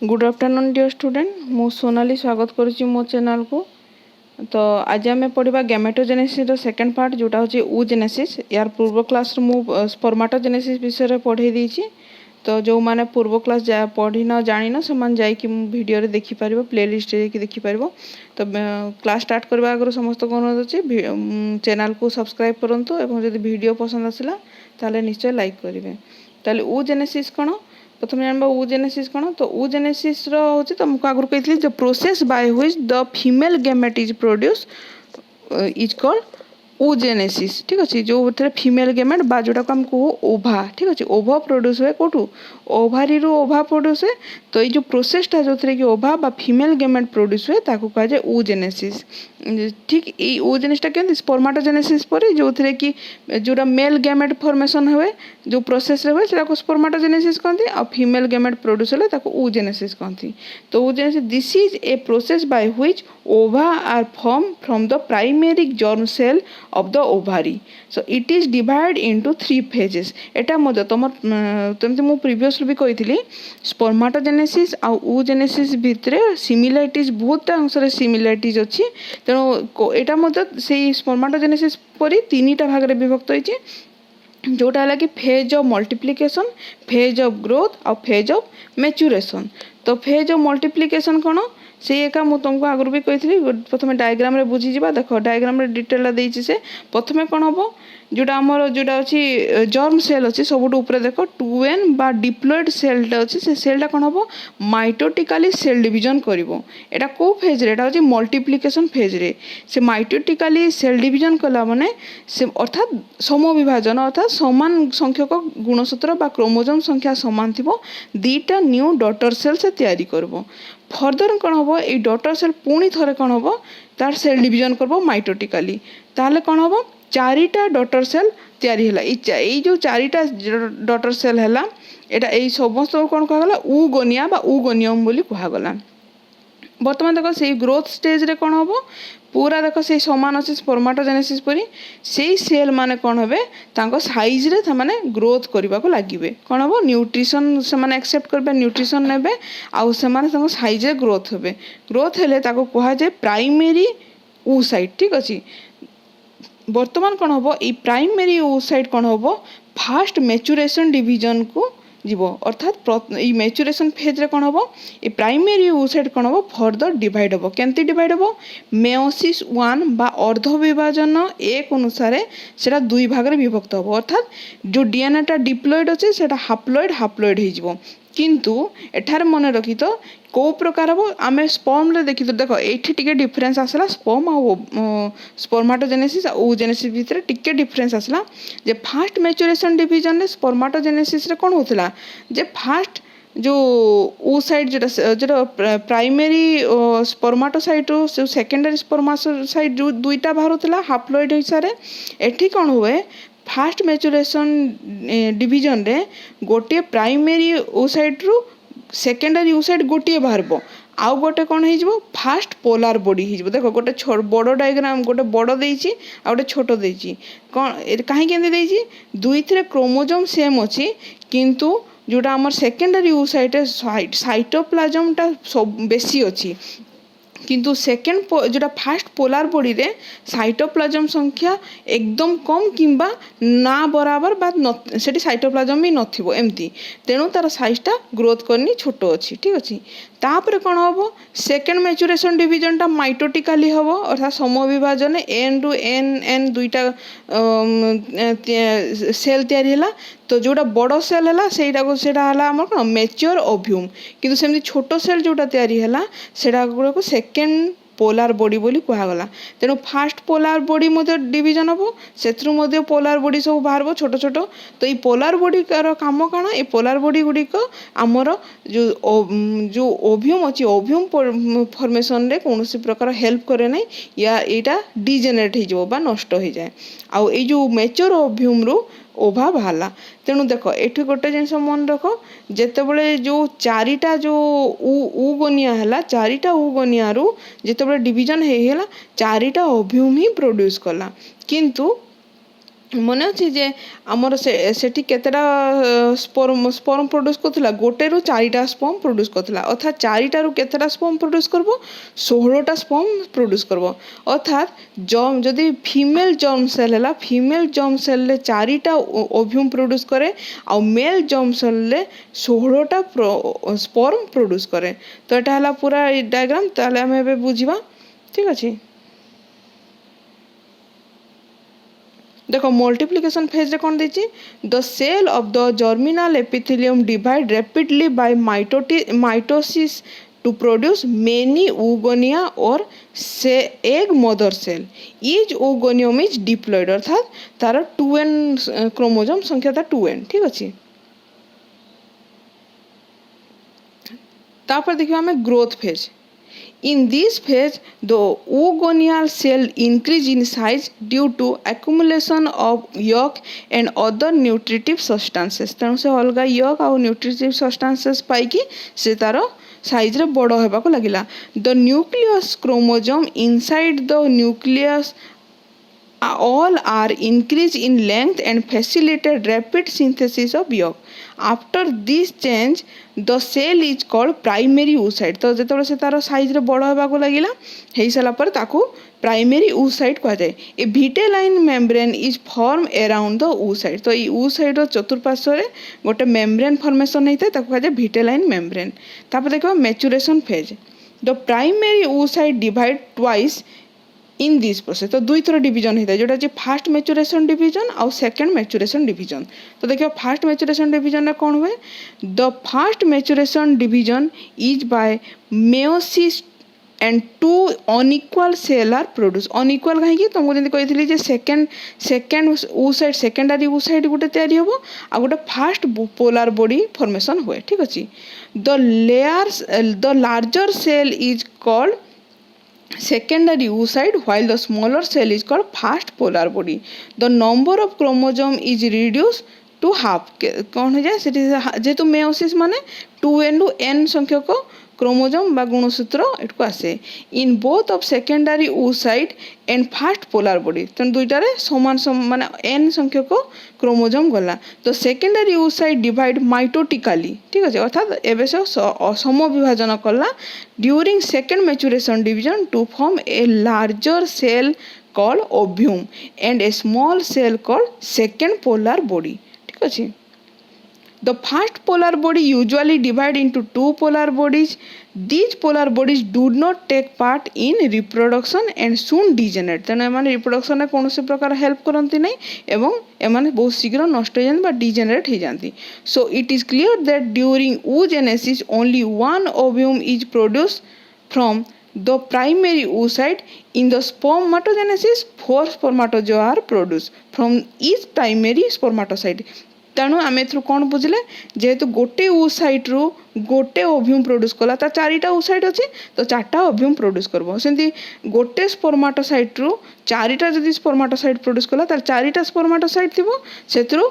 Good afternoon dear student मु सोनाली स्वागत करुच्ची मो चैनल को। तो आज आम पढ़ा गैमेटोजेनेसिस सेकंड पार्ट जोटा हूँ oogenesis। यार पूर्व क्लास मु स्पर्माटोजेनेसिस विषय पढ़े देछि। तो जो माने पूर्व क्लास पढ़ी न जानी न से वीडियो रे देखि पारिबो, प्लेलिस्ट रे देखि पारिबो। तो क्लास स्टार्ट करबा आगर समस्त को अनुरोध अछि चैनल को सब्सक्राइब करंतु एवं जदि वीडियो पसंद आसिला ताले निश्चय लाइक करिवे। ताले oogenesis कोन प्रथम जानबा oogenesis कोन। तो oogenesis रो होछि तुमको आगु कहितली the process by which the female gamete is produce is called oogenesis। ठीक अच्छे जो फीमेल गैमेट बा जोटा को हम कहू ओभा। ठीक अच्छे ओभा प्रोड्यूस हुए कौटू ओभारी रू ओभा प्रोड्यूस हुए। तो ये प्रोसेसटा जो कि ओभा बा फीमेल गैमेट प्रोड्यूस हुए ताकू कहा जाए oogenesis। ठीक ये oogenesis केमती स्पर्माटोजेनेसिस पर जो कि जोटा मेल गैमेट फॉर्मेशन हुए जो प्रोसेस रे हुए सेटा को स्पर्माटोजेनेसिस कहती और फीमेल गैमेट प्रोड्यूस होले ताकू oogenesis कहती। तो oogenesis this is a process by which ova are form from the primary germ cell of the ovary. So it is divided into 3 phases। एटा मध्य तुम तमते मु प्रीवियसली भी कहितली स्पर्माटोजेनेसिस आ oogenesis भितरे सिमिलरिटीज बहुत अंशरे similarities अछि। तेणु एटा मध्य से स्पर्माटोजेनेसिस परि 3टा भाग रे विभक्त होइछि जोटा है कि phase of multiplication, phase of growth और फेज ऑफ मैच्यूरेशन। तो फेज ऑफ मल्टीप्लिकेशन कौन से एका मु तुमको आगु भी कही प्रथम डायग्राम रे बुझी जिबा। देखो डायग्राम रे डिटेल देछि से प्रथमे कौन हम जोटा आमर जोटा अच्छी जर्म सेल अच्छी सब ऊपर देख 2n बा डिप्लॉयड सेलटा अच्छी से सेलटा कौन हम माइटोटिकाली सेल डिवीजन करिवो। एटा को फेज रे एटा होची मल्टीप्लिकेशन फेज रे से माइटोटिकाली सेल डिवीजन कला माने से अर्थात समविभाजन अर्थात समान संख्यक गुणसूत्र बा क्रोमोजोम संख्या समान थिबो दीटा न्यू डॉटर सेल से तैयारी करबो। फर्दर कौन हम ये डॉटर सेल पुणी थे कौन हम तार सेल डिवीजन करबो माइटोटिकाली ताले कौन हम 4टा डॉटर सेल तैयारी हैला। ये जो 4टा डॉटर सेल हैला एटा ए समस्त कौन कहला oogonia बा oogonium बोली कहगला। बर्तमान देखो से ग्रोथ स्टेज रे कौन हम पूरा देखो से समान अच्छे स्पर्माटोजेनेसिस परी से सेल माने कौन हे तांको साइज रे था माने ग्रोथ करबा को लागिबे कौन हम न्यूट्रिशन से माने एक्सेप्ट करबे न्यूट्रिशन नेबे आउ से माने तांको साइज रे ग्रोथ हेबे। ग्रोथ हेले ताको कहा जाय प्राइमरी oocyte। ठीक अछि वर्तमान कौन हम ई प्राइमरी oocyte कौन हम फास्ट मैच्यूरेशन डिवीजन को जीवो अर्थात ये मैच्यूरेशन फेज रे कौन हम ये प्राइमरी oocyte कौन हम फर्दर डिवाइड हम केमती डिवाइड हम मेयोसिस 1 बा अर्ध विभाजन 1 अनुसार सेटा 2 भाग रे विभक्त हम अर्थात जो डीएनए टा डिप्लॉयड अछि सेटा हाप्लॉयड हाप्लॉयड हे जिवो। किंतु एठार मन रखी तो को प्रकार हम आम स्पर्म रे देखी तो देखो एठी टिके डिफरेंस आसला स्पर्म आ स्पर्माटोजेनेसिस आ oogenesis भितर टिके डिफरेंस आसला जे फास्ट मैच्यूरेशन डिवीजन रे स्पर्माटोजेनेसिस रे कोन होतला जे फास्ट जो oocyte जो प्राइमरी स्पर्माटोसाइट जो सेकेंडरी स्पर्माटोसाइट जो दुईटा बाहर होतला हाप्लॉयड हिसारे एठी कोन हुए फास्ट मैच्यूरेशन डिवीजन रे गोटे प्राइमरी oocyte रु सेकेंडरी oocyte गोटे बाहरबो आउ गोटे कौन हो फास्ट पोलार बॉडी हो। देखो गोटे बड़ डायग्राम गोटे बड़ देइछि आ गोटे छोट देइछि कौन कहीं केंदे देइछि दुई थरे क्रोमोजोम सेम अछि किंतु जोटा हमर सेकेंडरी oocyte साइटोप्लाज्म टा बेसी अछि किंतु सेकेंड जोटा फास्ट पोलार बॉडी रे साइटोप्लाज्म संख्या एकदम कम किंबा ना बराबर बा सेठी साइटोप्लाज्म भी नथिबो एमती तेणु तार साइजटा ग्रोथ करनी छोट अछि। ठीक अछि तापर कौन हम सेकेंड मैच्यूरेशन डिवीजन टा माइटोटिकाली हम अर्थात समविभाजन एन रु एन एन दुईटा सेल तैयारी हैला। तो जोटा बड़ सेल हैला सेटा को सेटा हैला हमर कोन मैच्योर ओव्यूम किंतु सेमती छोट सेल जोटा तैयारी हैला सेटा को सेकेंड पोलार बॉडी बोली कहगला। तेणु फास्ट पोलार बॉडी मध्य डिवीजन हम सेथरु मध्य पोलार बॉडी सब बाहर छोट छोट। तो ये पोलार बॉडी कार काम कौन ये पोलार बॉडी गुड़िक आमर जो ओव्यूम अच्छी ओव्यूम फॉर्मेशन रे कौन प्रकार हेल्प करे ना या यहाँ डिजेनेरेट हो नष्ट हो जाए आउ ये जो मैच्योर ओव्यूम रु ओभा बाहला। तेणु देख ये गोटे जिन मन रख जितेबले जो 4टा जो oogonia है 4टा oogonia रु जितेबले डिवीजन है 4टा ओव्यूम ही प्रोड्यूस कला किंतु मन अच्छे जे आमर से केतेटा स्पर्म प्रोड्यूस करथिला गोटे रु 4टा स्पर्म प्रोड्यूस करथिला अर्थात 4टा रु केतेटा स्पर्म प्रोड्यूस करबो 16टा स्पर्म प्रोड्यूस करबो अर्थात जदि फीमेल जर्म सेल हैला फीमेल जर्म सेल ले 4टा ओव्यूम प्रोड्यूस करे आ मेल जर्म सेल ले 16टा स्पर्म प्रोड्यूस करे। तो एटा हला पूरा डायग्राम ताले हम एबे बुझिबा ठीक अछि। देखो मल्टीप्लिकेशन फेज रे कौन देछि the cell of the germinal epithelium divide rapidly by mitosis to produce many oogonia और से egg mother cell is oogoneum is diploid अर्थात तार 2n क्रोमोसोम संख्या था 2n ठीक अछि। तापर देखियो हमें growth phase. In this phase, the oogonial cell increase in size due to accumulation of yolk and other nutritive substances. तेणु से अलगा yolk और nutritive substances पाइकी से तारो साइज रे बड़ हेबा को लागिला। The nucleus chromosome inside the nucleus all are increased in length and facilitated rapid synthesis of yolk. After this change, the cell is called primary oocyte. तो जेतबे से तार साइज रे बड़ हेबा को लागिला हेई साला पर ताकू प्राइमरी oocyte कहा जाए। ए vitelline membrane is formed around the oocyte. तो ई oocyte रो चतुर्पार्श्व रे गोटे membrane formation हेइते ताकू कहा जाए vitelline membrane। तापर देखो maturation phase. The primary oocyte divide twice in this process. तो दुई थर डिवीजन होता है जोटा जे फास्ट मैच्योरेशन डिवीजन और सेकंड मैच्योरेशन डिवीजन। तो देखियो फास्ट मैच्योरेशन डिवीजन रे कोन हुए the first maturation division is by meiosis and two unequal cell are produce. Unequal कहीं तुमको जमी कही जे सेकेंड oocyte सेकेंडरी oocyte गोटे तैयारी हम आ गोटे फास्ट पोलार बॉडी फॉर्मेशन हुए ठीक अच्छे। The larger cell is called secondary oocyte while the smaller cell is called fast polar body. The number of chromosome is reduced to half. कौन हो जाए जेहेतु मेयोसिस माने 2n टू n संख्यक chromosome बा गुणसूत्र एटको आसे in both of secondary oocyte and fast polar body. तो दुईटारे समान माने n संख्यक क्रोमोजोम गला। तो सेकेंडरी oocyte डिवाइड माइटोटिकली ठीक আছে अर्थात एबे से सम विभाजन कला during second maturation division to form a larger cell called ovum and a small cell called second polar body ठीक अछि। The first polar body usually divide into two polar bodies. These polar bodies do not take part in reproduction and soon degenerate. तेणु एमाने reproduction में कौन से प्रकार help करती नहीं एवं एमाने बहुत शीघ्र नष्ट हो जाती डिजेनरेट हो जाती। So it is clear that during oogenesis only one ovum is produced from the primary oocyte. In the spermatogenesis 4 spermatozoa are produced from each primary spermatocyte. तेणु आम ए कौन बुझे जेहेतु गोटे oocyte रु गोटे ओव्यूम प्रोड्यूस कला तार 4टा oocyte अच्छे तो 4टा ओव्यूम प्रोड्यूस करबो। सेंती गोटे स्पर्माटोसाइट रु 4टा जदि स्पर्माटोसाइट प्रोड्यूस कला तार 4टा स्पर्माटोसाइट थिबो सेतरु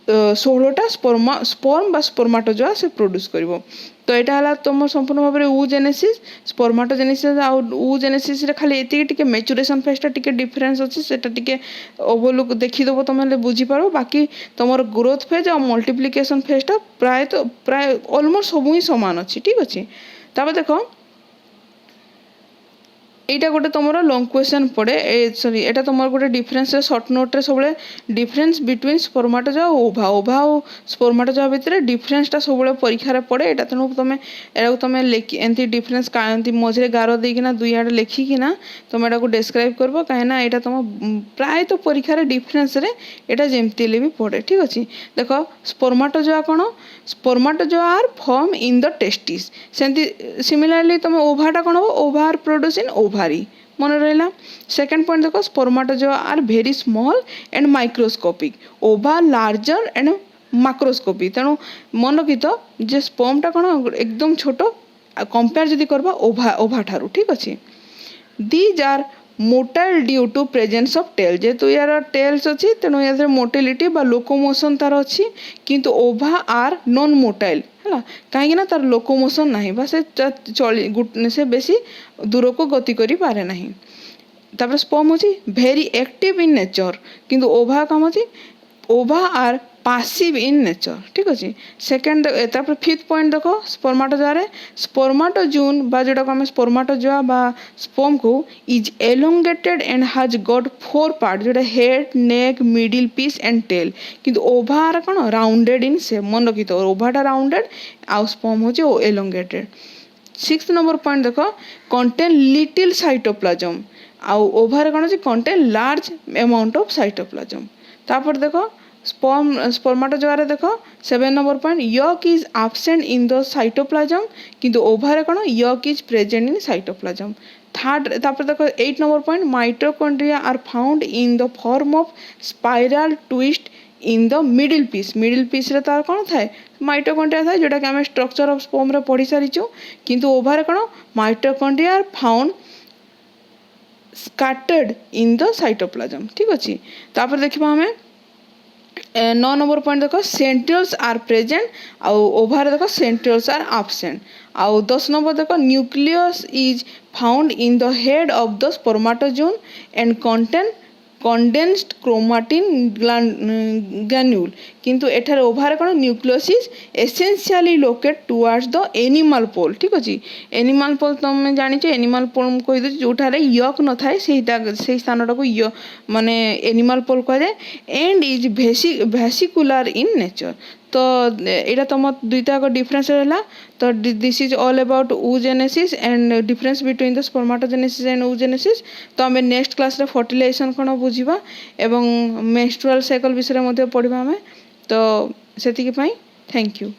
16टा स्पर्म बा स्पर्माटोजोआ से प्रोड्यूस करिवो। तो यहाँ है तुम संपूर्ण भाव में oogenesis स्पर्माटोजेनेसिस आ oogenesis रे खाली एति टिके मैच्योरेशन फेज टा टिके डिफरेंस अछि सेटा टिके ओवरलुक देखि देबो तमे बुझी पारो। बाकी तुमर ग्रोथ फेज आ मल्टीप्लिकेशन फेज टा प्राय ऑलमोस्ट सब ही समान अछि ठीक अछि। ताबे देखो एटा गोटे तुमर लॉन्ग क्वेश्चन पड़े सॉरी एटा तुमर गोटे डिफरेंस शॉर्ट नोट रे सबले डिफरेंस बिटवीन स्पर्माटोजोआ ओभा और स्पर्माटोजोआ भितर डिफरेंस टा सबले परीक्षा रे पड़े एटा तेणु तुम एटा तुम एंती डिफरेंस एंती मझे गार देकिना दुई आड़े लिखिकिना तुम एटा को डिस्क्राइब करबो काहेना एटा तुम प्राय तो परीक्षा रे डिफरेंस रे एटा जेमती ले भी पड़े ठीक अछि। देखो स्पर्माटोजोआ कोन spermatozoa are form in the testis सेंती सिमिलरली तुम ओभाटा कोन हो ओभार प्रोड्यूस इन ओभारी मन रहा। सेकेंड पॉइंट देखो spermatozoa are very small and microscopic ova larger and macroscopic तेणु मन की तो जे स्पर्मटा कौन एकदम छोट कंपेयर जदि करबा ओभा ठारू ठीक अच्छे। These are motile due to presence of tail जेहेतु यार टेल्स अच्छी तेणु या मोटिलिटी बा लोकोमोशन तार अच्छी किंतु ओभा आर नॉन मोटाइल है कहीं तार लोकोमोशन ना बा से चली से बेसी दूर को गति करि पारे नहीं। तापर स्पर्म होची भेरी एक्टिव इन नेचर किंतु ओभा कम होची ओभा आर पासिव इन नेचर ठीक अच्छे सेकेंड तापर फिफ्थ पॉइंट देखो स्पर्माटोजोआ रे स्पर्माटोजून बा जोटा को आम स्पर्माटोजोआ बा स्पर्म को is elongated and has got 4 part जोटा head neck middle piece and tail किंतु ओभार कौन राउंडेड इन शेप मन रखी तो ओभाटा राउंडेड आउ स्पर्म होची एलोंगेटेड। 6th नंबर पॉइंट देखो कंटेन लिटिल साइटोप्लाज्म आउ ओभार कौन होची contain large amount of cytoplasm. तापर देखो स्पर्माटोजोआ रे देखो 7 नंबर पॉइंट yolk is absent in the cytoplasm किंतु ओभार कौन yolk is present in cytoplasm. Third तापर देखो 8 नंबर पॉइंट mitochondria are found in the form of spiral twist in the middle piece रे तार कौन थाए माइटोकॉन्ड्रिया थाए जोटा कि आम स्ट्रक्चर ऑफ स्पर्म रे पढ़ी सारिचु किंतु ओभार कौन mitochondria are found scattered in the cytoplasm ठीक अच्छे। तापर देखिबा हमें 9 नंबर पॉइंट देखो सेंट्रियोल्स आर प्रेजेंट आउ ओभार देखो सेंट्रियोल्स आर एब्सेंट आउ 10 नंबर देखो nucleus is found in the head of the spermatozoon and contain condensed chromatin granule किंतु एठार ओभार कौन nucleus is essentially locate towards the animal pole ठीक अच्छे। एनिमल पोल तुम जानिଛ एनिमल पोल कहीदे जोठारे यक न थाए से स्थानटा को माने एनिमल पोल कह जाए and is vesicular in nature. तो यहाँ तुम दुईटा डिफरेन्स है तो this is all about oogenesis and difference between the spermatogenesis and oogenesis। तो आम नेक्स्ट क्लास रे फर्टिलाइजेशन कौन बुझा एवं मेंस्ट्रुअल साइकिल विषय में पढ़ा आम तो से थैंक यू।